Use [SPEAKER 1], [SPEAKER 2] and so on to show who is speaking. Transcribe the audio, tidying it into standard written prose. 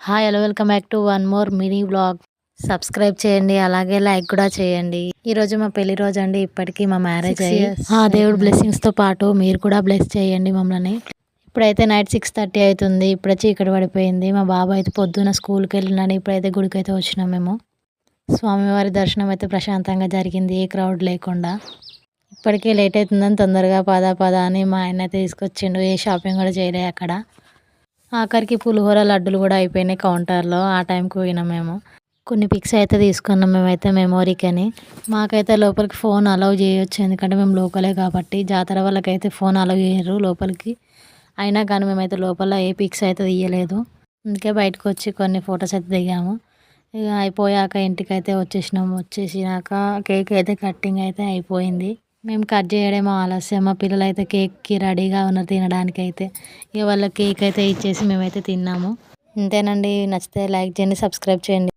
[SPEAKER 1] Hi hello welcome back to one more mini vlog. Subscribe చేయండి, అలాగే like కూడా చేయండి. ఈరోజు మా పెళ్లి రోజు అండి. ఇప్పటికీ మా మ్యారేజ్ అయ్యి దేవుడు బ్లెస్సింగ్స్తో పాటు మీరు కూడా బ్లెస్ చేయండి మమ్మల్ని. ఇప్పుడైతే నైట్ 6:30 అవుతుంది. ఇప్పుడే చీకటి పడిపోయింది. మా బాబు అయితే పొద్దున్న స్కూల్కి వెళ్ళినాడు. ఇప్పుడైతే గుడికి అయితే వచ్చినాం మేము. స్వామివారి దర్శనం అయితే ప్రశాంతంగా జరిగింది, ఏ క్రౌడ్ లేకుండా. ఇప్పటికే లేట్ అవుతుందని తొందరగా పద అని మా ఆయన అయితే తీసుకొచ్చిండు. ఏ షాపింగ్ కూడా చేయలే అక్కడ. ఆఖరికి పులిహోర లడ్డులు కూడా అయిపోయినాయి కౌంటర్లో. ఆ టైంకి పోయినాం మేము. కొన్ని పిక్స్ అయితే తీసుకున్నాం మేమైతే మెమోరీకి అని. మాకైతే లోపలికి ఫోన్ అలౌ చేయొచ్చు, ఎందుకంటే మేము లోకలే కాబట్టి. జాతర వాళ్ళకైతే ఫోన్ అలౌ చేయరు లోపలికి. అయినా కానీ మేమైతే లోపల ఏ పిక్స్ అయితే తీయలేదు. అందుకే బయటకు వచ్చి కొన్ని ఫొటోస్ అయితే దిగాము. ఇక అయిపోయాక ఇంటికైతే వచ్చేసినాక కేక్ అయితే కట్టింగ్ అయితే అయిపోయింది. మేము కట్ చేయడమో ఆలస్యం. మా పిల్లలు అయితే కేక్కి రెడీగా ఉన్నారు తినడానికి అయితే. ఇక వాళ్ళ కేక్ అయితే ఇచ్చేసి మేమైతే తిన్నాము. ఇంతేనండి. నచ్చితే లైక్ చేయండి, సబ్స్క్రైబ్ చేయండి.